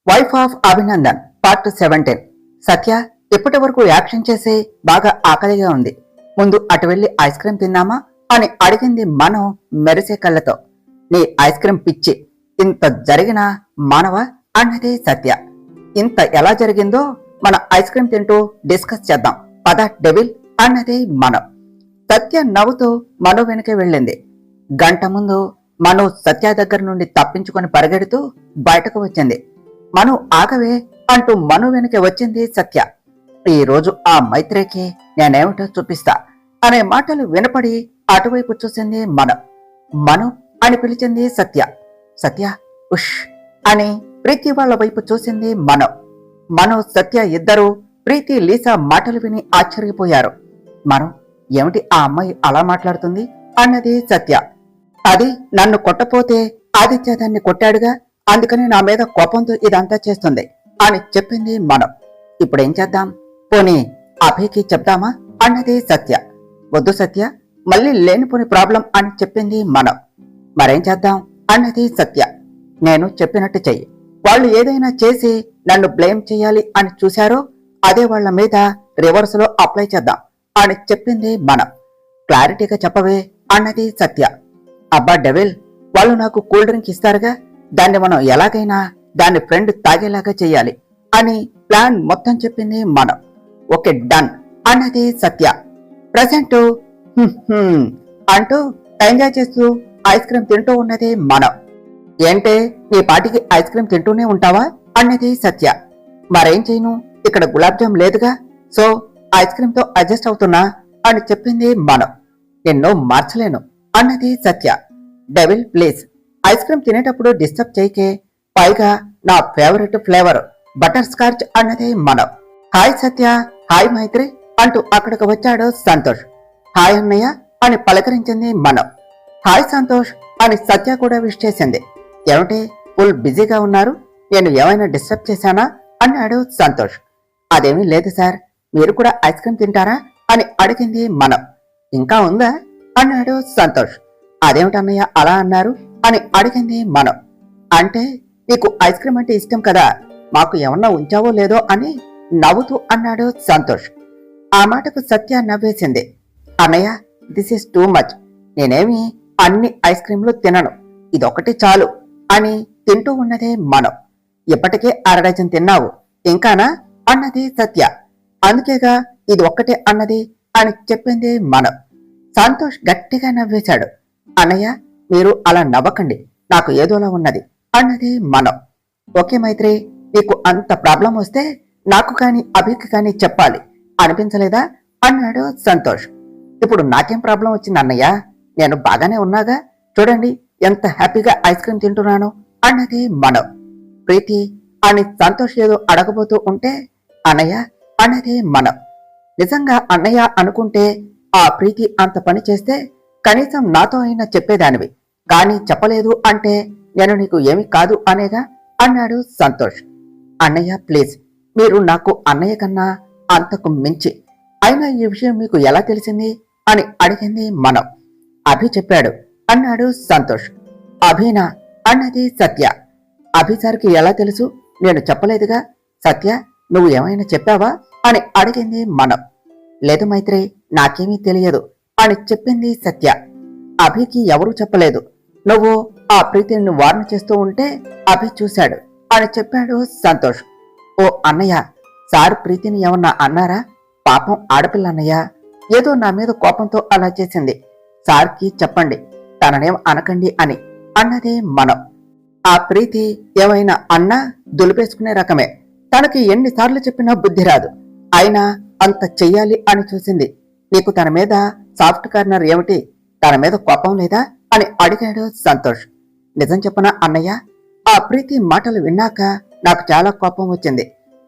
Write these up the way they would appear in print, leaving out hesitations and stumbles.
Wife of Abhinandan part 17. సత్య ఇప్పటి వరకు action చేసి బాగా ఆకలిగా ఉంది. ముందు అటు వెళ్లి ఐస్ క్రీం తిందామా అని అడిగింది మనం మెరిసే కళ్ళతో. నీ ఐస్ క్రీం పిచ్చి, ఇంత జరిగినా మానవ అన్నది సత్య. ఇంత ఎలా జరిగిందో మన ఐస్ క్రీం తింటూ డిస్కస్ చేద్దాం పద డెవిల్ అన్నది మనం. సత్య నవ్వుతూ మను వెనకే వెళ్ళింది. గంట ముందు మను సత్య దగ్గర నుండి తప్పించుకొని పరిగెడుతూ బయటకు వచ్చింది. మను ఆగవే అంటూ మను వెనక వచ్చింది సత్య. ఈ రోజు ఆ మైత్రేకి నేనేమిటో చూపిస్తా అనే మాటలు వినపడి అటువైపు చూసింది మను. మను అని పిలిచింది సత్య. సత్య ఉష్ అని ప్రీతి వాళ్ళ వైపు చూసింది మను. మను సత్య ఇద్దరూ ప్రీతి లీసా మాటలు విని ఆశ్చర్యపోయారు. మను ఏమిటి ఆ అమ్మాయి అలా మాట్లాడుతుంది అన్నది సత్య. అది నన్ను కొట్టపోతే ఆదిత్య దాన్ని కొట్టాడుగా, అందుకని నా మీద కోపంతో ఇదంతా చేస్తుంది అని చెప్పింది మనం. ఇప్పుడేం చేద్దాం, పోనీ అభయ్కి చెప్దామా అన్నది సత్య. వద్దు సత్య, మళ్ళీ లేనిపోని ప్రాబ్లం అని చెప్పింది మనం. మరేం చేద్దాం అన్నది సత్య. నేను చెప్పినట్టు చెయ్యి. వాళ్ళు ఏదైనా చేసి నన్ను బ్లేమ్ చేయాలి అని చూశారో అదే వాళ్ల మీద రివర్స్ లో అప్లై చేద్దాం అని చెప్పింది మనం. క్లారిటీగా చెప్పవే అన్నది సత్య. అబ్బా డెవిల్, వాళ్ళు నాకు కూల్ డ్రింక్ ఇస్తారుగా, దాన్ని మనం ఎలాగైనా దాని ఫ్రెండ్ తాగేలాగా చెయ్యాలి అని ప్లాన్ మొత్తం చెప్పింది మనం. ఓకే డన్ అన్నది సత్య. ప్రెసెంట్ అంటూ ఎంజాయ్ చేస్తూ ఐస్ క్రీం తింటూ ఉన్నది మనం. ఏంటే ఈ పాటికి ఐస్ క్రీం తింటూనే ఉంటావా అన్నది సత్య. మరేం చేయను, ఇక్కడ గులాబ్ జామ్ లేదుగా, సో ఐస్ క్రీం తో అడ్జస్ట్ అవుతున్నా అని చెప్పింది మనం. నిన్ను మార్చలేను అన్నది సత్య. డెవిల్ ప్లీజ్, ఐస్ క్రీం తినేటప్పుడు డిస్టర్బ్ చేయకే, పైగా నా ఫేవరెట్ ఫ్లేవర్ బటర్ స్కాచ్ అన్నది మనం. హాయ్ సత్య, హాయ్ మైత్రి అంటూ అక్కడికి వచ్చాడు సంతోష్. హాయ్ అన్నయ్య అని పలకరించింది మనం. హాయ్ సంతోష్ అని సత్య కూడా విష్ చేసింది. ఏమిటి ఫుల్ బిజీగా ఉన్నారు, నేను ఏమైనా డిస్టర్బ్ చేశానా అన్నాడు సంతోష్. అదేమీ లేదు సార్, మీరు కూడా ఐస్ క్రీం తింటారా అని అడిగింది మనం. ఇంకా ఉందా అన్నాడు సంతోష్. అదేమిటన్నయ్య అలా అన్నారు అని అడిగింది మనం. అంటే నీకు ఐస్ క్రీం అంటే ఇష్టం కదా, మాకు ఏమన్నా ఉంచావో లేదో అని నవ్వుతూ అన్నాడు సంతోష్. ఆ మాటకు సత్య నవ్వేసింది. అన్నయ్య దిస్ ఈస్ టూ మచ్, నేనేమి అన్ని ఐస్ క్రీంలు తినను, ఇదొకటి చాలు అని తింటూ ఉన్నదే మనం. ఇప్పటికే 1/2 డజన్ తిన్నావు, ఇంకానా అన్నది సత్య. అందుకేగా ఇది ఒక్కటే అన్నది అని చెప్పింది మనం. సంతోష్ గట్టిగా నవ్వేశాడు. అన్నయ్య మీరు అలా నవ్వకండి, నాకు ఏదోలా ఉన్నది అన్నది మనం. ఓకే మైత్రి, నీకు అంత ప్రాబ్లం వస్తే నాకు కాని అభికి కాని చెప్పాలి అనిపించలేదా అన్నాడు సంతోష్. ఇప్పుడు నాకేం ప్రాబ్లం వచ్చింది అన్నయ్య, నేను బాగానే ఉన్నాగా, చూడండి ఎంత హ్యాపీగా ఐస్ క్రీం తింటున్నాను అన్నది మనం. ప్రీతి అని సంతోష్ ఏదో అడగబోతూ ఉంటే అన్నయ్య అన్నది మనం. నిజంగా అన్నయ్య అనుకుంటే ఆ ప్రీతి అంత పని చేస్తే కనీసం నాతో అయినా చెప్పేదానివి, కానీ చెప్పలేదు అంటే నేను నీకు ఏమి కాదు అనేగా అన్నాడు సంతోష్. అన్నయ్య ప్లీజ్, మీరు నాకు అన్నయ్య కన్నా అంతకు మించి, అయినా ఈ విషయం మీకు ఎలా తెలిసింది అని అడిగింది మనం. అభి చెప్పాడు అన్నాడు సంతోష్. అభినా అన్నది సత్య. అభి సార్కి ఎలా తెలుసు, నేను చెప్పలేదుగా. సత్య నువ్వు ఏమైనా చెప్పావా అని అడిగింది మనం. లేదు మైత్రి, నాకేమీ తెలియదు అని చెప్పింది సత్య. అభికి ఎవరూ చెప్పలేదు, నువ్వు ఆ ప్రీతిని వార్న్ చేస్తూ ఉంటే అభి చూశాడు అని చెప్పాడు సంతోష్. ఓ అన్నయ్య, సార్ ప్రీతిని ఏమన్నా అన్నారా? పాపం ఆడపిల్ల అన్నయ్య, ఏదో నా మీద కోపంతో అలా చేసింది, సార్కి చెప్పండి, తననేం అనకండి అని అన్నదే మనం. ఆ ప్రీతి ఏమైనా అన్నా దులిపేసుకునే రకమే, తనకి ఎన్నిసార్లు చెప్పినా బుద్ధి రాదు, అయినా అంత చెయ్యాలి అని చూసింది. నీకు తన మీద సాఫ్ట్ కార్నర్ ఏమిటి, తన మీద కోపం లేదా అని అడిగాడు సంతోష్. నిజం చెప్పనా అన్నయ్య, ఆ ప్రీతి మాటలు విన్నాక నాకు చాలా కోపం వచ్చింది.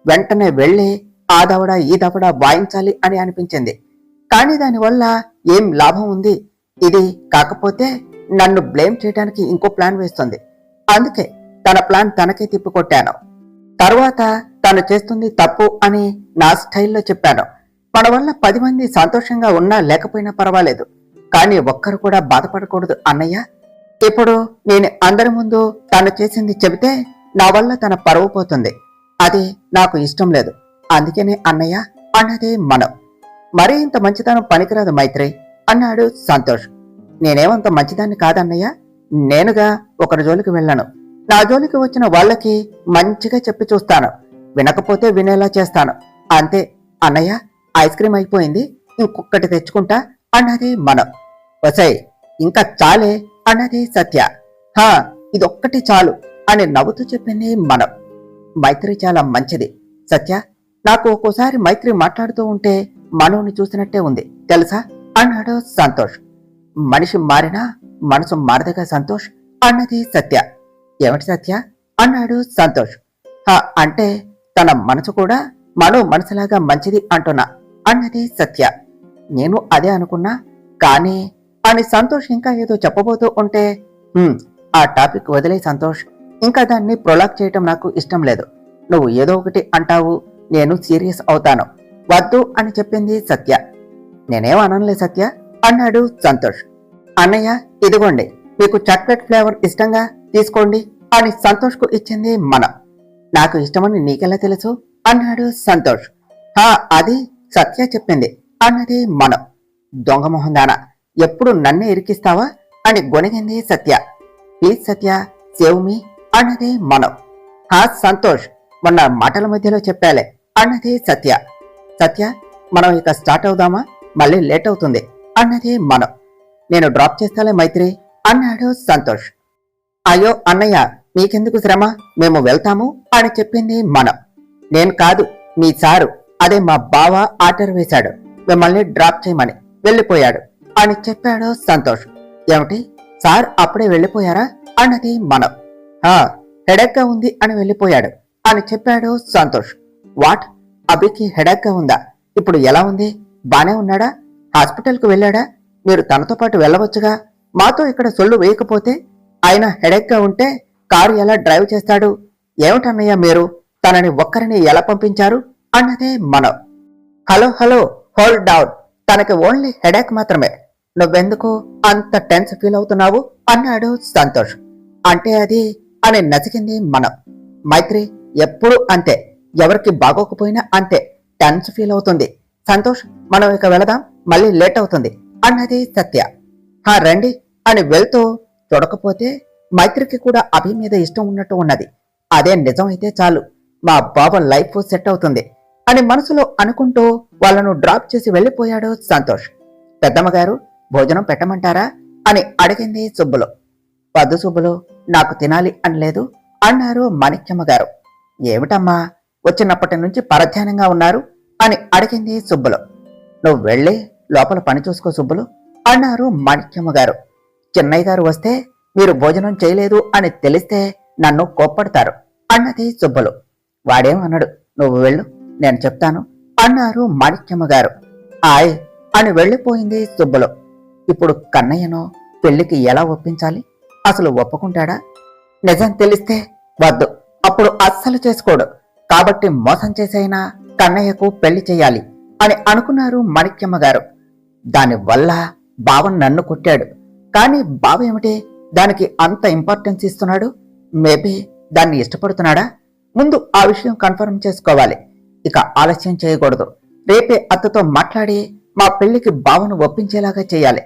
వెంటనే వెళ్ళి ఆ దవడ ఈ దవడ వాయించాలి అని అనిపించింది, కానీ దానివల్ల ఏం లాభం ఉంది? ఇది కాకపోతే నన్ను బ్లేమ్ చేయడానికి ఇంకో ప్లాన్ వేస్తుంది, అందుకే తన ప్లాన్ తనకే తిప్పికొట్టాను. తరువాత తను చేస్తుంది తప్పు అని నా స్టైల్లో చెప్పాను. మన వల్ల 10 మంది సంతోషంగా ఉన్నా లేకపోయినా పర్వాలేదు, కానీ ఒక్కరు కూడా బాధపడకూడదు అన్నయ్య. ఇప్పుడు నేను అందరి ముందు తను చేసింది చెబితే నా వల్ల తన పరువు పోతుంది. అది నాకు ఇష్టం లేదు. అందుకనే అన్నయ్య అన్నది మనం. మరీ ఇంత మంచితనం పనికిరాదు మైత్రి అన్నాడు సంతోష్. నేనేమంత మంచిదాన్ని కాదన్నయ్య. నేనుగా ఒకరి జోలికి వెళ్ళను. నా జోలికి వచ్చిన వాళ్ళకి మంచిగా చెప్పి చూస్తాను. వినకపోతే వినేలా చేస్తాను. అంతే అన్నయ్య. ఐస్ క్రీమ్ అయిపోయింది, ఇంకొకటి తెచ్చుకుంటా అన్నది మనం. వసై ఇంకా చాలే అన్నది సత్య. హా, ఇదొక్కటి చాలు అని నవ్వుతూ చెప్పింది మనం. మైత్రి చాలా మంచిది సత్య. నాకు ఒక్కోసారి మైత్రి మాట్లాడుతూ ఉంటే మనవుని చూసినట్టే ఉంది తెలుసా అన్నాడు సంతోష్. మనిషి మారినా మనసు మారదుగా సంతోష్ అన్నది సత్య. ఏమిటి సత్య అన్నాడు సంతోష్. అంటే తన మనసు కూడా మనో మనసులాగా మంచిది అంటున్నా అన్నది సత్య. నేను అదే అనుకున్నా కానీ అని సంతోష్ ఇంకా ఏదో చెప్పబోతూ ఉంటే, ఆ టాపిక్ వదిలే సంతోష్, ఇంకా దాన్ని ప్రొలాగ్ చేయటం నాకు ఇష్టం లేదు. నువ్వు ఏదో ఒకటి అంటావు, నేను సీరియస్ అవుతాను. వద్దు అని చెప్పింది సత్య. నేనేం అనలే సత్య అన్నాడు సంతోష్. అన్నయ్య ఇదిగోండి, మీకు చాక్లెట్ ఫ్లేవర్ ఇష్టంగా తీసుకోండి అని సంతోష్ కు ఇచ్చింది మనం. నాకు ఇష్టమని నీకెలా తెలుసు అన్నాడు సంతోష్. అది సత్య చెప్పింది అన్నది మనం. దొంగ మొహందానా, ఎప్పుడు నన్నే ఇరికిస్తావా అని గొనిగింది సత్య. ప్లీజ్ సత్య, సేవ్ మీ అన్నది మనం. సంతోష్, మొన్న మాటల మధ్యలో చెప్పాలే అన్నది సత్య. సత్య, మనం ఇక స్టార్ట్ అవుదామా? మళ్ళీ లేట్ అవుతుంది అన్నది మనం. నేను డ్రాప్ చేస్తాలే మైత్రి అన్నాడు సంతోష్. అయ్యో అన్నయ్య, మీకెందుకు శ్రమ, మేము వెళ్తాము అని చెప్పింది మనం. నేను కాదు, మీ సారు, అదే మా బావ ఆర్డర్ వేశాడు మిమ్మల్ని డ్రాప్ చేయమని, వెళ్ళిపోయాడు అని చెప్పాడు సంతోష్. ఏమిటి, సార్ అప్పుడే వెళ్ళిపోయారా అన్నది మనం. హెడేక్ గా ఉంది అని వెళ్ళిపోయాడు అని చెప్పాడు సంతోష్. వాట్, అభికి హెడేక్ గా ఉందా? ఇప్పుడు ఎలా ఉంది? బానే ఉన్నాడా? హాస్పిటల్ కు వెళ్ళాడా? మీరు తనతో పాటు వెళ్ళవచ్చుగా. మాతో ఇక్కడ సొల్లు వేయకపోతే, ఆయన హెడేక్ గా ఉంటే కారు ఎలా డ్రైవ్ చేస్తాడు? ఏమిటన్నయ్య మీరు, తనని ఒక్కరిని ఎలా పంపించారు అన్నదే మనం. హలో హలో, హోల్డ్ డౌన్, తనకి ఓన్లీ హెడేక్ మాత్రమే, నువ్వెందుకు అంత టెన్స్ ఫీల్ అవుతున్నావు అన్నాడు సంతోష్. అంటే అది అని నసికింది మనం. మైత్రి ఎప్పుడు అంతే, ఎవరికి బాగోకపోయినా అంతే టెన్స్ ఫీల్ అవుతుంది. సంతోష్, మనం ఇక వెళదాం, మళ్ళీ లేట్ అవుతుంది అన్నది సత్య. రండి అని వెళ్తూ, చూడకపోతే మైత్రికి కూడా అభి మీద ఇష్టం ఉన్నట్టు ఉన్నది. అదే నిజం అయితే చాలు, మా బాబు లైఫ్ సెట్ అవుతుంది అని మనసులో అనుకుంటూ వాళ్ళను డ్రాప్ చేసి వెళ్ళిపోయాడు సంతోష్. పెద్దమ్మగారు, భోజనం పెట్టమంటారా అని అడిగింది సుబ్బులు. వద్దు సుబ్బులు, నాకు తినాలి అనలేదు అన్నారు మాణిక్యమ్మ గారు. ఏమిటమ్మా, వచ్చినప్పటి నుంచి పరధ్యానంగా ఉన్నారు అని అడిగింది సుబ్బులు. నువ్వు వెళ్ళి లోపల పని చూసుకో సుబ్బులు అన్నారు మాణిక్యమ్మ గారు. చిన్నయ్య గారు వస్తే మీరు భోజనం చేయలేదు అని తెలిస్తే నన్ను కోప్పడతారు అన్నది సుబ్బులు. వాడేం అనడు, నువ్వు వెళ్ళు, నేను చెప్తాను అన్నారు మాణిక్యమ్మ గారు. ఆయ్ అని వెళ్ళిపోయింది సుబ్బులు. ఇప్పుడు కన్నయ్యను పెళ్లికి ఎలా ఒప్పించాలి? అసలు ఒప్పుకుంటాడా? నిజం తెలిస్తే వద్దు, అప్పుడు అస్సలు చేసుకోడు. కాబట్టి మోసం చేసైనా కన్నయ్యకు పెళ్లి చేయాలి అని అనుకున్నారు మాణిక్యమ్మ గారు. దానివల్ల బావ నన్ను కొట్టాడు, కానీ బావ ఏమిటి దానికి అంత ఇంపార్టెన్స్ ఇస్తున్నాడు? మేబీ దాన్ని ఇష్టపడుతున్నాడా? ముందు ఆ విషయం కన్ఫర్మ్ చేసుకోవాలి. ఇక ఆలస్యం చేయకూడదు. రేపే అత్తతో మాట్లాడి మా పెళ్లికి బావను ఒప్పించేలాగా చేయాలి.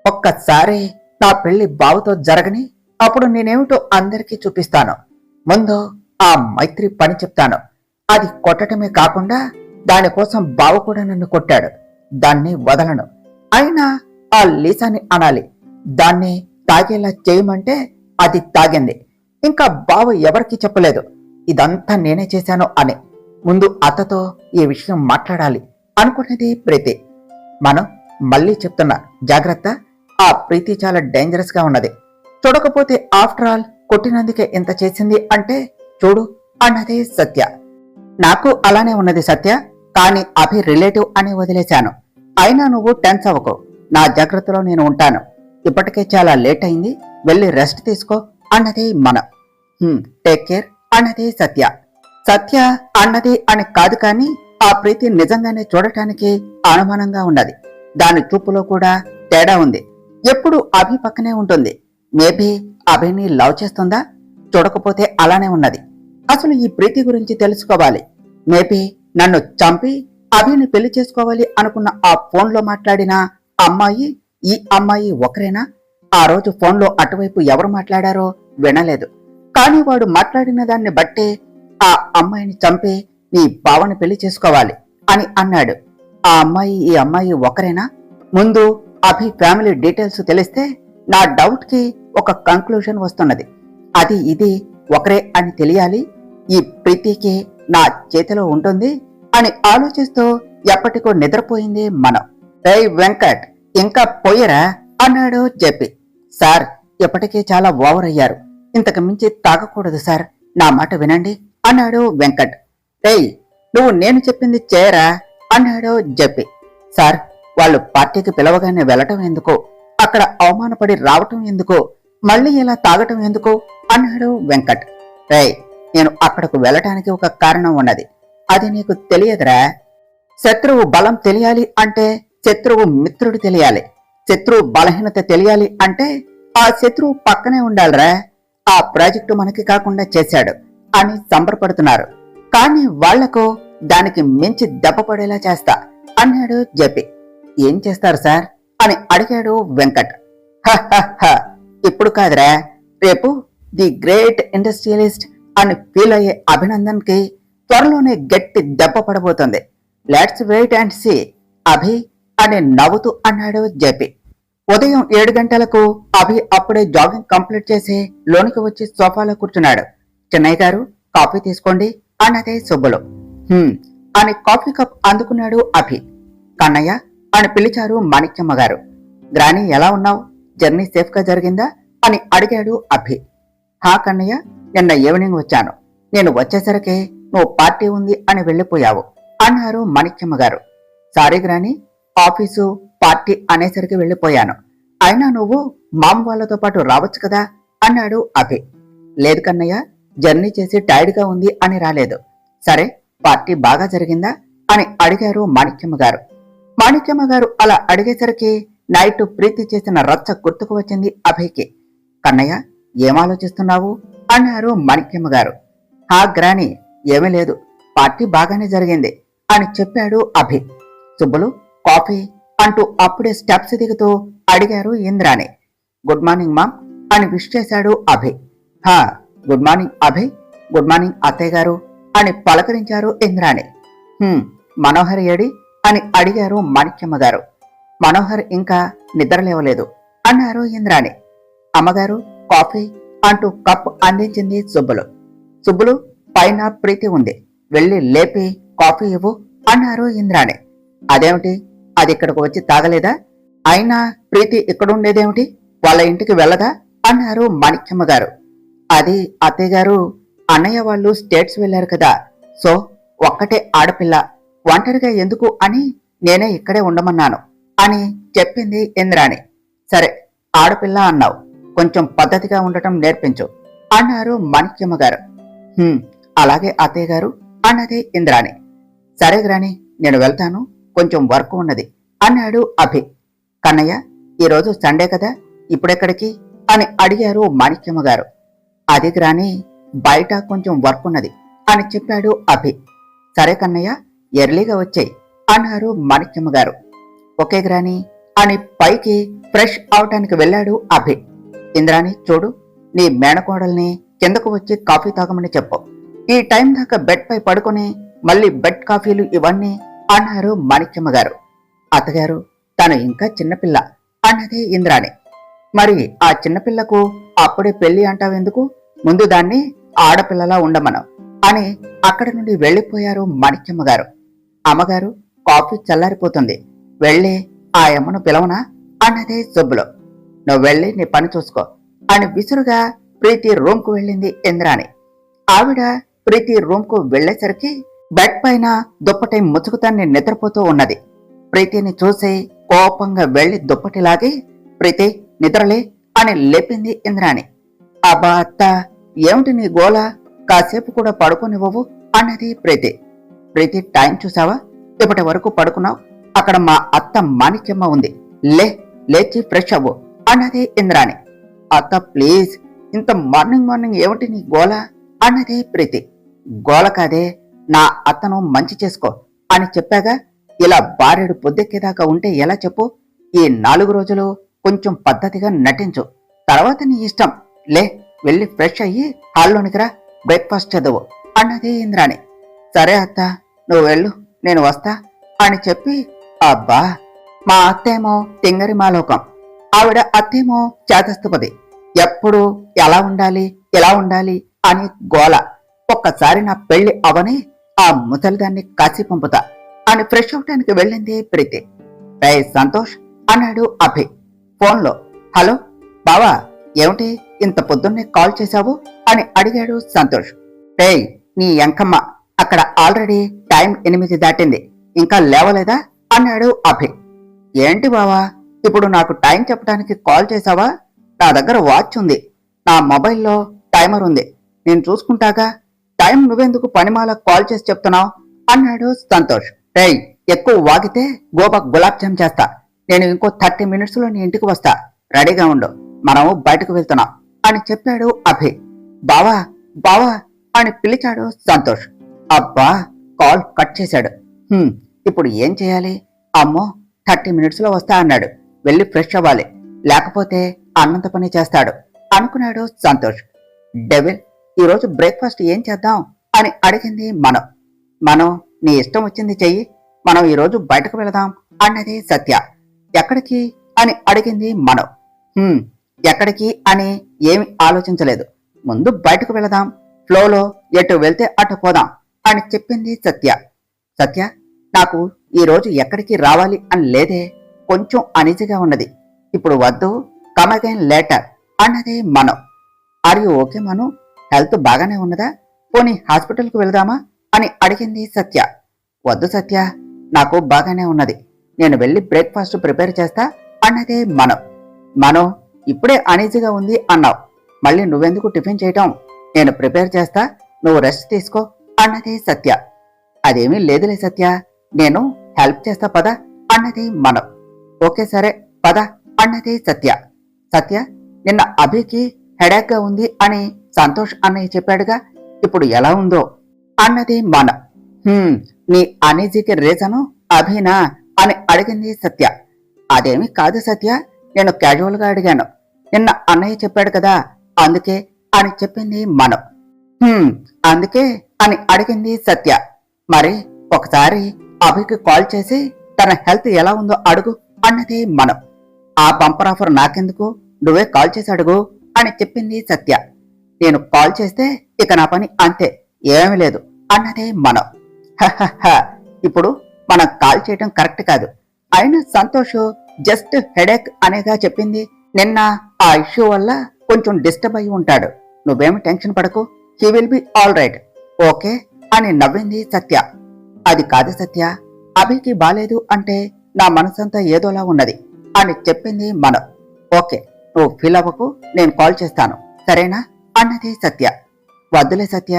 ఒక్కసారి నా పెళ్లి బావతో జరగని, అప్పుడు నేనేమిటో అందరికీ చూపిస్తాను. ముందు ఆ మైత్రి పని చెప్తాను. అది కొట్టటమే కాకుండా దానికోసం బావ కూడా నన్ను కొట్టాడు, దాన్ని వదలను. అయినా ఆ లీసాని అనాలి, దాన్ని తాగేలా చేయమంటే అది తాగింది. ఇంకా బావ ఎవరికి చెప్పలేదు ఇదంతా నేనే చేశాను అని. ముందు అత్తతో ఈ విషయం మాట్లాడాలి అనుకునేది ప్రీతి. మనం మళ్ళీ చెప్తున్నా, జాగ్రత్త. ఆ ప్రీతి చాలా డేంజరస్ గా ఉన్నది. చూడకపోతే ఆఫ్టర్ ఆల్ కొట్టినందుకే ఇంత చేసింది అంటే చూడు అన్నది సత్య. నాకు అలానే ఉన్నది సత్య, కానీ అభి రిలేటివ్ అని వదిలేశాను. అయినా నువ్వు టెన్స్ అవ్వకు, నా జాగ్రత్తలో నేను ఉంటాను. ఇప్పటికే చాలా లేట్ అయింది, వెళ్ళి రెస్ట్ తీసుకో అన్నది మనం. టేక్ కేర్ అన్నది సత్య. సత్య అన్నది అని కాదు, కానీ ఆ ప్రీతి నిజంగానే చూడటానికి అనుమానంగా ఉన్నది. దాని చూపులో కూడా తేడా ఉంది. ఎప్పుడు అభి పక్కనే ఉంటుంది. మేబీ అభిని లవ్ చేస్తుందా? చూడకపోతే అలానే ఉన్నది. అసలు ఈ ప్రీతి గురించి తెలుసుకోవాలి. మేబీ నన్ను చంపి అభిని పెళ్లి చేసుకోవాలి అనుకున్న ఆ ఫోన్లో మాట్లాడిన అమ్మాయి ఈ అమ్మాయి ఒకరేనా? ఆ రోజు ఫోన్లో అటువైపు ఎవరు మాట్లాడారో వినలేదు. కానీ వాడు మాట్లాడిన దాన్ని బట్టే ఆ అమ్మాయిని చంపి నీ బావని పెళ్లి చేసుకోవాలి అని అన్నాడు. ఆ అమ్మాయి ఈ అమ్మాయి ఒకరేనా? ముందు అభి ఫ్యామిలీ డీటెయిల్స్ తెలిస్తే నా డౌట్ కి ఒక కంక్లూజన్ వస్తున్నది. అది ఇది ఒకరే అని తెలియాలి. ఈ ప్రీతికి నా చేతిలో ఉంటుంది అని ఆలోచిస్తూ ఎప్పటికో నిద్రపోయింది మనం. రేయ్ వెంకట్, ఇంకా పోయరా అన్నాడు జెపి. సార్, ఇప్పటికే చాలా ఓవర్ అయ్యారు. ఇంతకు మించి తాగకూడదు సార్, నా మాట వినండి అన్నాడు వెంకట్. రేయ్, నువ్వు నేను చెప్పింది చేయరా అన్నాడు జెపి. సార్, వాళ్ళు పార్టీకి పిలవగానే వెళ్ళటం ఎందుకు? అక్కడ అవమానపడి రావటం ఎందుకు? మళ్ళీ ఇలా తాగటం ఎందుకు అన్నాడు వెంకట్. రేయ్, నేను అక్కడకు వెళ్ళటానికి ఒక కారణం ఉన్నది. అది నీకు తెలియదురా. శత్రువు బలం తెలియాలి అంటే శత్రువు మిత్రుడు తెలియాలి. శత్రువు బలహీనత తెలియాలి అంటే ఆ శత్రువు పక్కనే ఉండాలిరా. ఆ ప్రాజెక్టు మనకి కాకుండా చేశాడు అని సంబరపడుతున్నారు. కానీ వాళ్లకు దానికి మించి దెబ్బ పడేలా చేస్తా అన్నాడు జెపి. ఏం చేస్తారు సార్ అని అడిగాడు వెంకట్. ఇప్పుడు కాదురా, రేపు ది గ్రేట్ ఇండస్ట్రియలిస్ట్ అని ఫీల్ అయ్యే అభినందన్ కి త్వరలోనే గట్టి దెబ్బ పడబోతుంది. లెట్స్ వెయిట్ అండ్ సీ అభి అని నవ్వుతూ అన్నాడు జెపి. ఉదయం 7 గంటలకు అభి అప్పుడే జాగింగ్ కంప్లీట్ చేసి లోనికి వచ్చి సోఫాలో కూర్చున్నాడు. చెన్నయ్య గారు, కాఫీ తీసుకోండి అన్నదే సుబ్బులు. అని కాఫీ కప్ అందుకున్నాడు అభి. కన్నయ్య అని పిలిచారు మాణిక్యమ్మ గారు. గ్రాని, ఎలా ఉన్నావు? జర్నీ సేఫ్ గా జరిగిందా అని అడిగాడు అభి. హా కన్నయ్య, నిన్న ఈవినింగ్ వచ్చాను. నేను వచ్చేసరికి నువ్వు పార్టీ ఉంది అని వెళ్ళిపోయావు అన్నారు మాణిక్యమ్మ గారు. సారీ గ్రాని, ఆఫీసు పార్టీ అనేసరికి వెళ్ళిపోయాను. అయినా నువ్వు మామ వాళ్ళతో పాటు రావచ్చు కదా అన్నాడు అభి. లేదు కన్నయ్య, జర్నీ చేసి టైర్డ్ గా ఉంది అని రాలేదు. సరే, పార్టీ బాగా జరిగిందా అని అడిగారు మాణిక్యమ్మ గారు. మాణిక్యమ్మ గారు అలా అడిగేసరికి నైట్ ప్రీతి చేసిన రచ్చ గుర్తుకు వచ్చింది అభికి. కన్నయ్య, ఏం ఆలోచిస్తున్నావు అన్నారు మాణిక్యమ్మ గారు. హా గ్రాని, ఏమీ లేదు, పార్టీ బాగానే జరిగింది అని చెప్పాడు అభి. సుబ్బులు, కాఫీ అంటూ అప్పుడే స్టెప్స్ దిగుతూ అడిగారు ఇంద్రాణి. గుడ్ మార్నింగ్ మామ్ అని విష్ చేశాడు అభి. హా, గుడ్ మార్నింగ్ అభి. గుడ్ మార్నింగ్ అత్తయ్య గారు అని పలకరించారు ఇంద్రాణి. మనోహర్ ఏడి అని అడిగారు మాణిక్యమ్మ గారు. మనోహర్ ఇంకా నిద్రలేవలేదు అన్నారు ఇంద్రాణి. అమ్మగారు, కాఫీ అంటూ కప్ అందించింది సుబ్బులు. సుబ్బులు, పైన ప్రీతి ఉంది, వెళ్ళి లేపి కాఫీ ఇవ్వు అన్నారు ఇంద్రాణి. అదేమిటి, అది ఇక్కడికి వచ్చి తాగలేదా? అయినా ప్రీతి ఇక్కడుండేదేమిటి, వాళ్ళ ఇంటికి వెళ్ళదా అన్నారు మాణిక్యమ్మ గారు. అది అత్తయ్య గారు, అన్నయ్య వాళ్ళు స్టేట్స్ వెళ్లారు కదా, సో ఒక్కటే ఆడపిల్ల, ఒంటరిగా ఎందుకు అని నేనే ఇక్కడే ఉండమన్నాను అని చెప్పింది ఇంద్రాణి. సరే, ఆడపిల్ల అన్నావు, కొంచెం పద్ధతిగా ఉండటం నేర్పించు అన్నారు మాణిక్యమ్మ గారు. అలాగే అత్తయ్య గారు అన్నది ఇంద్రాణి. సరే గ్రాని, నేను వెళ్తాను, కొంచెం వర్క్ ఉన్నది అన్నాడు అభి. కన్నయ్య, ఈరోజు సండే కదా, ఇప్పుడెక్కడికి అని అడిగారు మాణిక్యమ్మ గారు. అది గ్రాని, బయట కొంచెం వర్క్ ఉన్నది అని చెప్పాడు అభి. సరే కన్నయ్య, ఎర్లీగా వచ్చేయి అన్నారు మాణిక్యమ్మ గారు. ఓకే గ్రాని అని పైకి ఫ్రెష్ అవటానికి వెళ్ళాడు అభి. ఇంద్రాణి, చూడు, నీ మేనకోడల్ని కిందకు వచ్చి కాఫీ తాగమని చెప్పు. ఈ టైం దాకా బెడ్ పై పడుకుని మళ్ళీ బెడ్ కాఫీలు ఇవన్నీ అన్నారు మాణిక్యమ్మ గారు. అత్తగారు, తను ఇంకా చిన్నపిల్ల అన్నది ఇంద్రాణి. మరి ఆ చిన్నపిల్లకు అప్పుడే పెళ్లి అంటావెందుకు, ముందు దాన్ని ఆడపిల్లలా ఉండమను అని అక్కడి నుండి వెళ్లిపోయారు మాణిక్యమ్మ గారు. అమ్మగారు, కాఫీ చల్లారిపోతుంది, వెళ్ళి ఆ అమ్మను పిలవనా అన్నదే సుబ్బులు. నువ్వు వెళ్ళి నీ పని చూసుకో అని విసురుగా ప్రీతి రూమ్ కు వెళ్ళింది ఇంద్రాణి. ఆవిడ ప్రీతి రూమ్ కు వెళ్లేసరికి బెడ్ పైన దుప్పటి ముసుగుతాన్ని నిద్రపోతూ ఉన్నది. ప్రీతిని చూసి కోపంగా వెళ్లి దుప్పటిలాగి, ప్రీతి నిద్రలే అని లేపింది ఇంద్రాణి. అబ్బా అత్త, ఏమిటి నీ గోల, కాసేపు కూడా పడుకోనివ్వవు అన్నది ప్రీతి. ప్రీతి, టైం చూసావా, ఇప్పటి వరకు పడుకున్నావు, అక్కడ మా అత్త మాణిక్యమ్మ ఉంది, లేచి ఫ్రెష్ అవ్వు అన్నది ఇంద్రాణి. అత్త ప్లీజ్, ఇంత మార్నింగ్ ఏమిటి నీ గోల అన్నది ప్రీతి. గోల కాదే, నా అత్తను మంచి చేసుకో అని చెప్పాగా. ఇలా బారెడు పొద్దెక్కేదాకా ఉంటే ఎలా చెప్పు? ఈ 4 రోజులు కొంచెం పద్ధతిగా నటించు, తర్వాత నీ ఇష్టం. లే, వెళ్ళి ఫ్రెష్ అయ్యి హాల్లోనికి రా, బ్రేక్ఫాస్ట్ చదువు అన్నది ఇంద్రాణి. సరే అత్త, నువ్వు వెళ్ళు, నేను వస్తా అని చెప్పి, అబ్బా, మా అత్తేమో తింగరి మాలోకం, ఆవిడ అత్తేమో చేతస్థుపది. ఎప్పుడు ఎలా ఉండాలి ఎలా ఉండాలి అని గోల. ఒక్కసారి నా పెళ్లి అవని ఆ ముసలిదాన్ని కాసి పంపుతా అని ఫ్రెష్ అవటానికి వెళ్ళింది ప్రీతి. రే సంతోష్ అన్నాడు అభి ఫోన్లో. హలో బావా, ఏమిటి ఇంత పొద్దున్నే కాల్ చేశావు అని అడిగాడు సంతోష్. రే నీ ఎంకమ్మ, అక్కడ ఆల్రెడీ టైం 8 దాటింది, ఇంకా లేవలేదా అన్నాడు అభి. ఏంటి బావా, ఇప్పుడు నాకు టైం చెప్పడానికి కాల్ చేశావా? నా దగ్గర వాచ్ ఉంది, నా మొబైల్లో టైమర్ ఉంది, నేను చూసుకుంటాగా. టైం నువ్వెందుకు పనిమాల కాల్ చేసి చెప్తున్నావు అన్నాడు సంతోష్. రేయ్, ఎక్కువ వాగితే గోప గులాబ్ జామ్ చేస్తా. నేను ఇంకో 30 మినిట్స్లో నీ ఇంటికి వస్తా, రెడీగా ఉండు, మనం బయటకు వెళ్తున్నాం అని చెప్పాడు అభి. బావా బావా అని పిలిచాడు సంతోష్. అబ్బా, కాల్ కట్ చేశాడు. ఇప్పుడు ఏం చేయాలి? అమ్మో, 30 మినిట్స్లో వస్తా అన్నాడు, వెళ్ళి ఫ్రెష్ అవ్వాలి, లేకపోతే అన్నంత పని చేస్తాడు అనుకున్నాడు సంతోష్. డెవిల్, ఈరోజు బ్రేక్ఫాస్ట్ ఏం చేద్దాం అని అడిగింది మనం. మనం నీ ఇష్టం వచ్చింది చెయ్యి, మనం ఈరోజు బయటకు వెళదాం అన్నది సత్య. ఎక్కడికి అని అడిగింది మనం. ఎక్కడికి అని ఏమి ఆలోచించలేదు, ముందు బయటకు వెళదాం, ఫ్లోలో ఎటు వెళ్తే అటు పోదాం అని చెప్పింది సత్య. సత్య, నాకు ఈరోజు ఎక్కడికి రావాలి అని లేదే, కొంచెం అనీజీగా ఉన్నది, ఇప్పుడు వద్దు, కమ్ అగైన్ లేటర్ అన్నది మనం. Are you okay Manu, health బాగానే ఉన్నదా? పోనీ హాస్పిటల్కు వెళదామా అని అడిగింది సత్య. వద్దు సత్య, నాకు బాగానే ఉన్నది, నేను వెళ్ళి బ్రేక్ఫాస్ట్ ప్రిపేర్ చేస్తా అన్నదే మనం. మనం ఇప్పుడే అనీజీగా ఉంది అన్నావు, మళ్ళీ నువ్వెందుకు టిఫిన్ చేయటం? నేను ప్రిపేర్ చేస్తా, నువ్వు రెస్ట్ తీసుకో అన్నది సత్య. అదేమీ లేదులే సత్య, నేను హెల్ప్ చేస్తా పద అన్నది మనం. ఓకే సరే పద అన్నది సత్య. సత్య, నిన్న అభికి హెడేక్ గా ఉంది అని సంతోష్ అన్నయ్య చెప్పాడుగా, ఇప్పుడు ఎలా ఉందో అన్నది మన. నీ అనీజీకి రీజను అభినా అని అడిగింది సత్య. అదేమి కాదు సత్య, నేను క్యాజువల్ గా అడిగాను, నిన్న అన్నయ్య చెప్పాడు కదా అందుకే అని చెప్పింది మనం. అందుకే అని అడిగింది సత్య. మరి ఒకసారి అభికి కాల్ చేసి తన హెల్త్ ఎలా ఉందో అడుగు అన్నది మనం. ఆ బంపర్ ఆఫర్ నాకెందుకు, నువ్వే కాల్ చేసి అడుగు అని చెప్పింది సత్య. నేను కాల్ చేస్తే ఇక నా పని అంతే, ఏమీ లేదు అన్నదే మనం. ఇప్పుడు మనం కాల్ చేయడం కరెక్ట్ కాదు, అయినా సంతోష్ జస్ట్ హెడేక్ అనేగా చెప్పింది. నిన్న ఆ ఇష్యూ వల్ల కొంచెం డిస్టర్బ్ అయి ఉంటాడు, నువ్వేమి టెన్షన్ పడకు, he will be all right, okay అని నవ్వింది సత్య. అది కాదు సత్య, అభికి బాలేదు అంటే నా మనసంతా ఏదోలా ఉన్నది అని చెప్పింది మనం. ఓకే, నువ్వు ఫీల్ అవ్వకు, నేను కాల్ చేస్తాను సరేనా అన్నది సత్య. వద్దులే సత్య,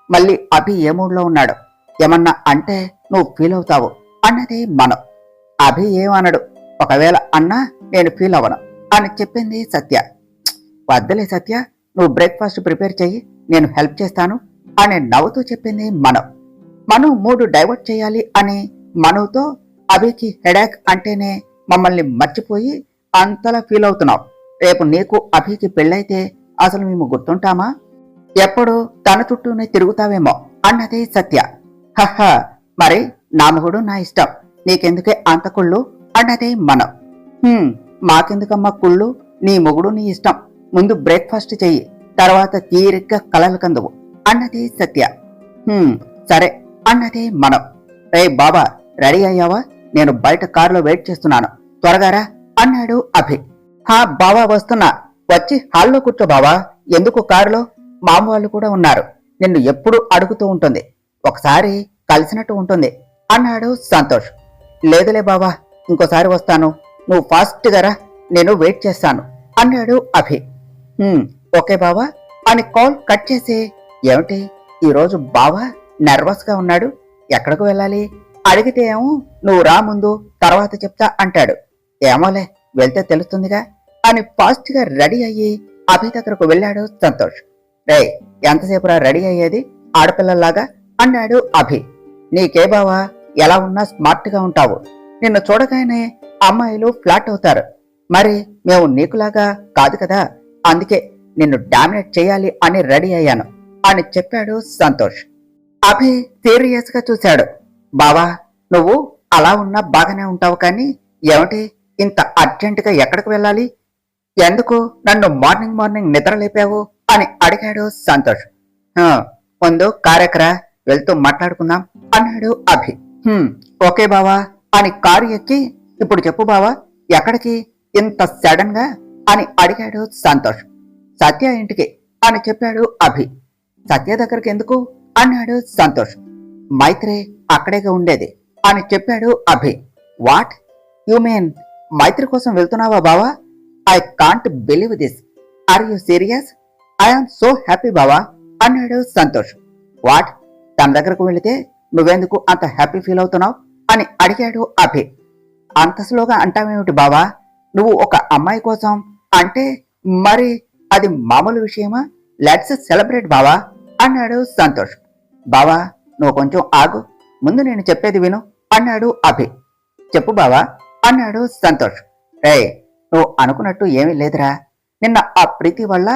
మళ్ళీ అభి ఏ మూడ్లో ఉన్నాడు, ఏమన్నా అంటే నువ్వు ఫీల్ అవుతావు అన్నది మనం. అభి ఏమనడు, ఒకవేళ అన్నా నేను ఫీల్ అవ్వను అని చెప్పింది సత్య. వద్దులే సత్య, నువ్వు బ్రేక్ఫాస్ట్ ప్రిపేర్ చెయ్యి, నేను హెల్ప్ చేస్తాను అని నవ్వుతూ చెప్పింది మనం. మనం మూడు డైవర్ట్ చేయాలి అని మనవుతో అభికి హెడేక్ అంటేనే మమ్మల్ని మర్చిపోయి అంతలా ఫీల్ అవుతున్నావు. రేపు నీకు అభికి పెళ్ళైతే అసలు మేము గుర్తుంటామా? ఎప్పుడు తన చుట్టూనే తిరుగుతావేమో అన్నది సత్య. హహ, మరి నా మొగుడు నా ఇష్టం, నీకెందుకే అంత కుళ్ళు అన్నది మనం. మాకెందుకమ్మా కుళ్ళు, నీ మొగుడు నీ ఇష్టం, ముందు బ్రేక్ఫాస్ట్ చెయ్యి, తర్వాత తీరిగ్గా కలలు కందువు అన్నది సత్య. సరే అన్నది మనం. రే బాబా, రెడీ అయ్యావా? నేను బయట కారులో వెయిట్ చేస్తున్నాను, త్వరగా రా అన్నాడు అభి. హా బావా, వస్తున్నా, వచ్చి హాల్లో కూర్చో బావా, ఎందుకు కారులో? మామ వాళ్ళు కూడా ఉన్నారు, నిన్ను ఎప్పుడూ అడుగుతూ ఉంటుంది, ఒకసారి కలిసినట్టు ఉంటుంది అన్నాడు సంతోష్. లేదులే బావా, ఇంకోసారి వస్తాను, నువ్వు ఫాస్ట్గా రా, నేను వెయిట్ చేస్తాను అన్నాడు అభి. ఓకే బావా అని కాల్ కట్ చేసి, ఏమిటి ఈరోజు బావా నర్వస్ గా ఉన్నాడు, ఎక్కడికి వెళ్ళాలి అడిగితే ఏమో నువ్వు రా ముందు తర్వాత చెప్తా అంటాడు. ఏమోలే, వెళ్తే తెలుస్తుందిగా అని ఫాస్ట్ గా రెడీ అయ్యి అభి దగ్గరకు వెళ్ళాడు సంతోష్. రే, ఎంతసేపు రా రెడీ అయ్యేది ఆడపిల్లలాగా అన్నాడు అభి. నీకే బావా, ఎలా ఉన్నా స్మార్ట్ గా ఉంటావు. నిన్ను చూడగానే అమ్మాయిలు ఫ్లాట్ అవుతారు. మరి మేము నీకులాగా కాదు కదా, అందుకే నిన్ను డామినేట్ చేయాలి అని రెడీ అయ్యాను అని చెప్పాడు సంతోష్. అభి సీరియస్ గా చూశాడు. బావా, నువ్వు అలా ఉన్నా బాగానే ఉంటావు, కానీ ఏమిటి ఇంత అర్జెంటుగా ఎక్కడికి వెళ్ళాలి? ఎందుకు నన్ను మార్నింగ్ మార్నింగ్ నిద్ర లేపావు అని అడిగాడు సంతోష్. "హా, ముందు కారెక్కరా, వెళ్తూ మాట్లాడుకుందాం" అన్నాడు అభి. ఓకే బావా అని కారు ఎక్కి, ఇప్పుడు చెప్పు బావా, ఎక్కడికి ఇంత సడన్ గా అని అడిగాడు సంతోష్. సత్య ఇంటికి అని చెప్పాడు అభి. సత్య దగ్గరికి ఎందుకు అన్నాడు సంతోష్. మైత్రి అక్కడేగా ఉండేది అని చెప్పాడు Abhi. What you mean, Maitri కోసం వెళ్తున్నావా బావా? I can't believe this. Are you serious? I'm so happy బావా అన్నాడు సంతోష్. వాట్, తన దగ్గరకు వెళితే నువ్వెందుకు అంత హ్యాపీ ఫీల్ అవుతున్నావు అని అడిగాడు అభి. అంత స్లోగా అంటావేమిటి బావా? నువ్వు ఒక అమ్మాయి కోసం అంటే మరి అది మామూలు విషయమా? లెట్స్ సెలబ్రేట్ బావా అన్నాడు సంతోష్. బావా, నువ్వు కొంచెం ఆగు, ముందు నేను చెప్పేది విను అన్నాడు అభి. చెప్పు బావా అన్నాడు సంతోష్. రే, నువ్వు అనుకున్నట్టు ఏమీ లేదురా. నిన్న ఆ ప్రీతి వల్ల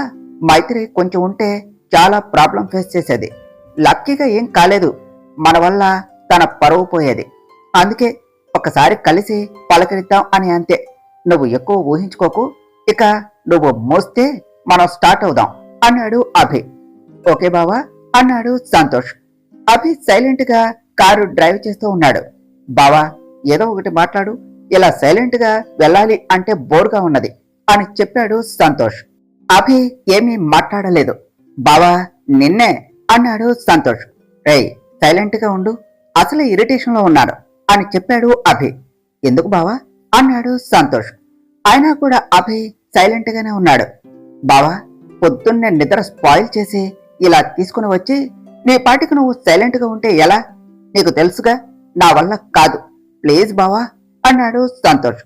మైత్రి కొంచెం ఉంటే చాలా ప్రాబ్లం ఫేస్ చేసేది. లక్కీగా ఏం కాలేదు, మన వల్ల తన పరువు పోయేది. అందుకే ఒకసారి కలిసి పలకరిద్దాం అని అంతే. నువ్వు ఎక్కువ ఊహించుకోకు, ఇక నువ్వు మోస్తే మనం స్టార్ట్ అవుదాం అన్నాడు అభి. ఓకే బావా అన్నాడు సంతోష్. అభి సైలెంట్ గా కారు డ్రైవ్ చేస్తూ ఉన్నాడు. బావా, ఏదో ఒకటి మాట్లాడు, ఇలా సైలెంట్ గా వెళ్ళాలి అంటే బోర్గా ఉన్నది అని చెప్పాడు సంతోష్. అభి ఏమీ మాట్లాడలేదు. బావా, నిన్నే అన్నాడు సంతోష్. రేయ్, సైలెంట్ గా ఉండు, అసలే ఇరిటేషన్ లో ఉన్నాను అని చెప్పాడు అభి. ఎందుకు బావా అన్నాడు సంతోష్. అయినా కూడా అభి సైలెంట్ గానే ఉన్నాడు. బావా, పొద్దున్నే నిద్ర స్పాయిల్ చేసి ఇలా తీసుకుని వచ్చి నీ పాటికి నువ్వు సైలెంట్ గా ఉంటే ఎలా? నీకు తెలుసుగా, నా వల్ల కాదు, ప్లీజ్ బావా అన్నాడు సంతోష్.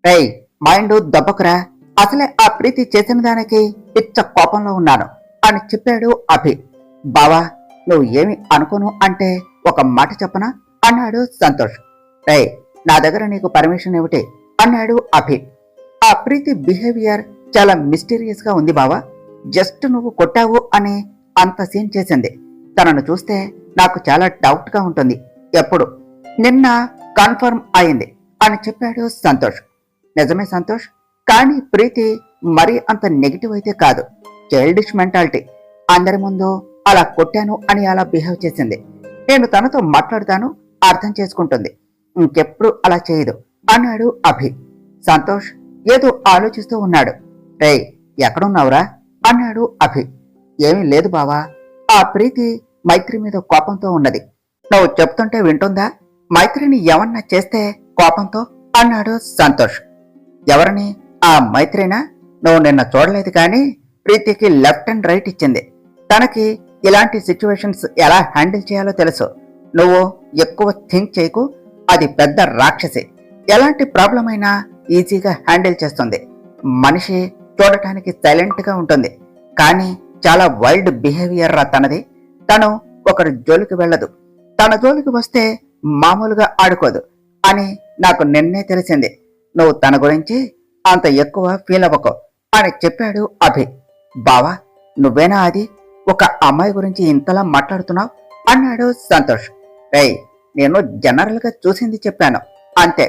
రేయ్, మైండ్ దెబ్బకురా, అసలే ఆ ప్రీతి చేసిన దానికి పిచ్చ కోపంలో ఉన్నాను అని చెప్పాడు అభి. బావా, నువ్వు ఏమి అనుకోను అంటే ఒక మాట చెప్పనా అన్నాడు సంతోష్. రేయ్, నా దగ్గర నీకు పర్మిషన్ ఏమిటి అన్నాడు అభి. ఆ ప్రీతి బిహేవియర్ చాలా మిస్టీరియస్ గా ఉంది బావా. జస్ట్ నువ్వు కొట్టావు అని అంత సీన్ చేసింది. తనను చూస్తే నాకు చాలా డౌట్ గా ఉంటుంది ఎప్పుడు. నిన్న కన్ఫర్మ్ అయింది అని చెప్పాడు సంతోష్. నిజమే సంతోష్, కానీ ప్రీతి మరీ అంత నెగిటివ్ అయితే కాదు. Childish mentality. అందరి ముందు అలా కొట్టాను అని అలా బిహేవ్ చేసింది. నేను తనతో మాట్లాడతాను, అర్థం చేసుకుంటుంది, ఇంకెప్పుడు అలా చేయదు అన్నాడు అభి. సంతోష్ ఏదో ఆలోచిస్తూ ఉన్నాడు. రేయ్, ఎక్కడున్నావురా అన్నాడు అభి. ఏమీ లేదు బావా, ఆ ప్రీతి మైత్రి మీద కోపంతో ఉన్నది. నువ్వు చెప్తుంటే వింటుందా? మైత్రిని ఏమన్నా చేస్తే కోపంతో అన్నాడు సంతోష్. ఎవరిని? ఆ మైత్రినా? నువ్వు నిన్న చూడలేదు కానీ ప్రీతికి లెఫ్ట్ అండ్ రైట్ ఇచ్చింది. తనకి ఇలాంటి సిచ్యువేషన్స్ ఎలా హ్యాండిల్ చేయాలో తెలుసు. నువ్వు ఎక్కువ థింక్ చేయకు, అది పెద్ద రాక్షసి. ఎలాంటి ప్రాబ్లం అయినా ఈజీగా హ్యాండిల్ చేస్తుంది. మనిషి చూడటానికి సైలెంట్ గా ఉంటుంది, కానీ చాలా వైల్డ్ బిహేవియర్ రా తనది. తను ఒకరి జోలికి వెళ్ళదు, తన జోలికి వస్తే మామూలుగా ఆడుకోదు అని నాకు నిన్నే తెలిసింది. నువ్వు తన గురించి అంత ఎక్కువ ఫీల్ అవ్వకు అని చెప్పాడు అభి. బావా, నువ్వేనా అది? ఒక అమ్మాయి గురించి ఇంతలా మాట్లాడుతున్నావు అన్నాడు సంతోష్. రేయ్, నేను జనరల్ గా చూసింది చెప్పాను అంతే,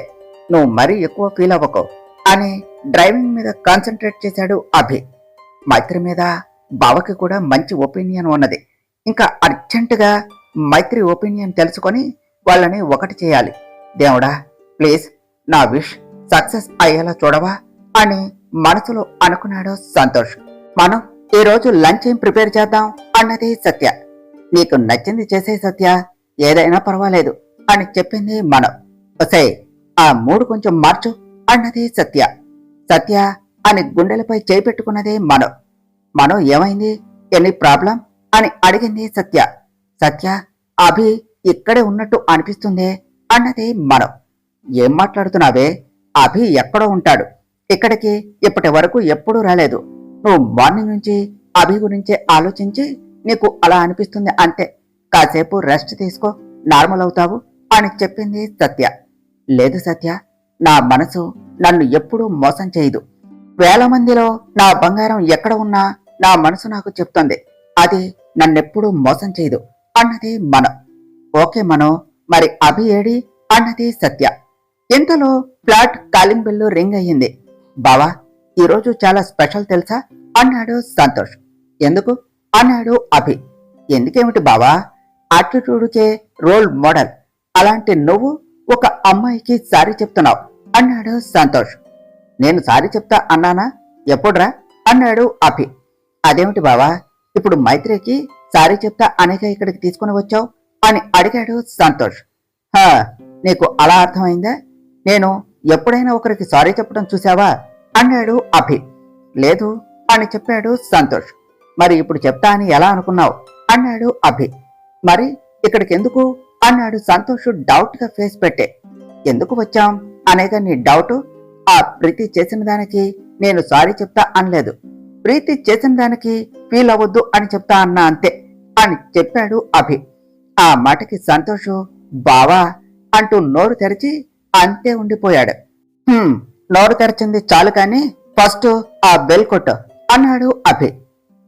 నువ్వు మరీ ఎక్కువ ఫీల్ అవ్వకు అని డ్రైవింగ్ మీద కాన్సన్ట్రేట్ చేశాడు అభి. మైత్రి మీద బావకి కూడా మంచి ఒపీనియన్ ఉన్నది. ఇంకా అర్జెంటుగా మైత్రి ఒపీనియన్ తెలుసుకొని వాళ్ళని ఒకటి చేయాలి. దేవుడా, ప్లీజ్ నా విష్ సక్సెస్ అయ్యేలా చూడవా అని మనసులో అనుకున్నాడు సంతోష్. మనం ఈ రోజు లంచ్ ఏం ప్రిపేర్ చేద్దాం అన్నది సత్య. నీకు నచ్చింది చేసే సత్య, ఏదైనా పర్వాలేదు అని చెప్పింది మనం. ఒసే, ఆ మూడు కొంచెం మార్చు అన్నది సత్య. సత్య అని గుండెలపై చేయి పెట్టుకున్నది మనం. మనం ఏమైంది, ఎనీ ప్రాబ్లం అని అడిగింది సత్య. సత్య, అభి ఇక్కడే ఉన్నట్టు అనిపిస్తుంది అన్నది మనం. ఏం మాట్లాడుతున్నావే? అభి ఎక్కడో ఉంటాడు, ఇక్కడికి ఇప్పటి వరకు ఎప్పుడూ రాలేదు. నువ్వు మార్నింగ్ నుంచి అభి గురించే ఆలోచించి నీకు అలా అనిపిస్తుంది అంతే. కాసేపు రెస్ట్ తీసుకో, నార్మల్ అవుతావు అని చెప్పింది సత్య. లేదు సత్య, నా మనసు నన్ను ఎప్పుడూ మోసం చేయదు. వేల మందిలో నా బంగారం ఎక్కడ ఉన్నా నా మనసు నాకు చెప్తుంది, అది నన్నెప్పుడూ మోసం చేయదు అన్నది మనో. ఓకే మనో, మరి అభి ఏడి అన్నది సత్య. ఇంతలో ఫ్లాట్ కాలింగ్ బెల్లు రింగ్ అయ్యింది. బావా, ఈరోజు చాలా స్పెషల్ తెలుసా అన్నాడు సంతోష్. ఎందుకు అన్నాడు అభి. ఎందుకేమిటి బావా, ఆటిట్యూడ్కే రోల్ మోడల్ అలాంటి నువ్వు ఒక అమ్మాయికి సారీ చెప్తున్నావు అన్నాడు సంతోష్. నేను సారీ చెప్తా అన్నానా? ఎప్పుడ్రా అన్నాడు అభి. అదేమిటి బావా, ఇప్పుడు మైత్రికి సారీ చెప్తా అనేక ఇక్కడికి తీసుకుని వచ్చావు అని అడిగాడు సంతోష్. హా, నీకు అలా అర్థమైందా? నేను ఎప్పుడైనా ఒకరికి సారీ చెప్పడం చూసావా అన్నాడు అభి. లేదు అని చెప్పాడు సంతోష్. మరి ఇప్పుడు చెప్తా అని ఎలా అనుకున్నావు అన్నాడు అభి. మరి ఇక్కడికి ఎందుకు అన్నాడు సంతోష్ డౌట్ గా ఫేస్ పెట్టే. ఎందుకు వచ్చాం అనేగా నీ డౌట్? ఆ ప్రీతి చేసిన దానికి నేను సారీ చెప్తా అనలేదు, ప్రీతి చేసిన దానికి ఫీల్ అవ్వద్దు అని చెప్తా అన్నా అంతే అని చెప్పాడు అభి. ఆ మాటకి సంతోష్ బావా అంటూ నోరు తెరిచి అంతే ఉండిపోయాడు. నోరు తెరిచింది చాలు కాని ఫస్ట్ ఆ బెల్ కొట్టు అన్నాడు అభి.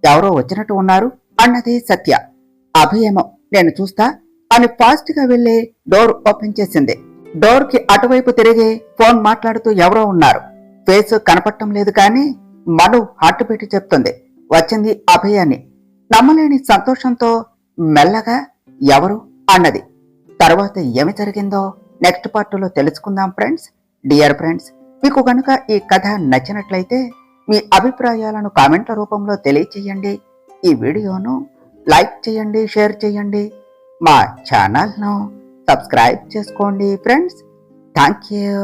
ఎవరో వచ్చినట్టు ఉన్నారు అన్నది సత్య. అభి ఏమో నేను చూస్తా అని ఫాస్ట్ గా వెళ్లి డోర్ ఓపెన్ చేసింది. డోర్ కి అటువైపు తిరిగి ఫోన్ మాట్లాడుతూ ఎవరో ఉన్నారు. ఫేస్ కనపడటం లేదు కానీ మను హార్ట్ పెట్టి చెప్తుంది వచ్చింది అభి అని. నమ్మలేని సంతోషంతో మెల్లగా ఎవరు అన్నది. తర్వాత ఏమి జరిగిందో నెక్స్ట్ పార్ట్లో తెలుసుకుందాం ఫ్రెండ్స్. డియర్ ఫ్రెండ్స్, మీకు కనుక ఈ కథ నచ్చినట్లయితే మీ అభిప్రాయాలను కామెంట్ల రూపంలో తెలియచేయండి. ఈ వీడియోను లైక్ చేయండి, షేర్ చేయండి, మా ఛానల్ను సబ్స్క్రైబ్ చేసుకోండి ఫ్రెండ్స్. Thank you.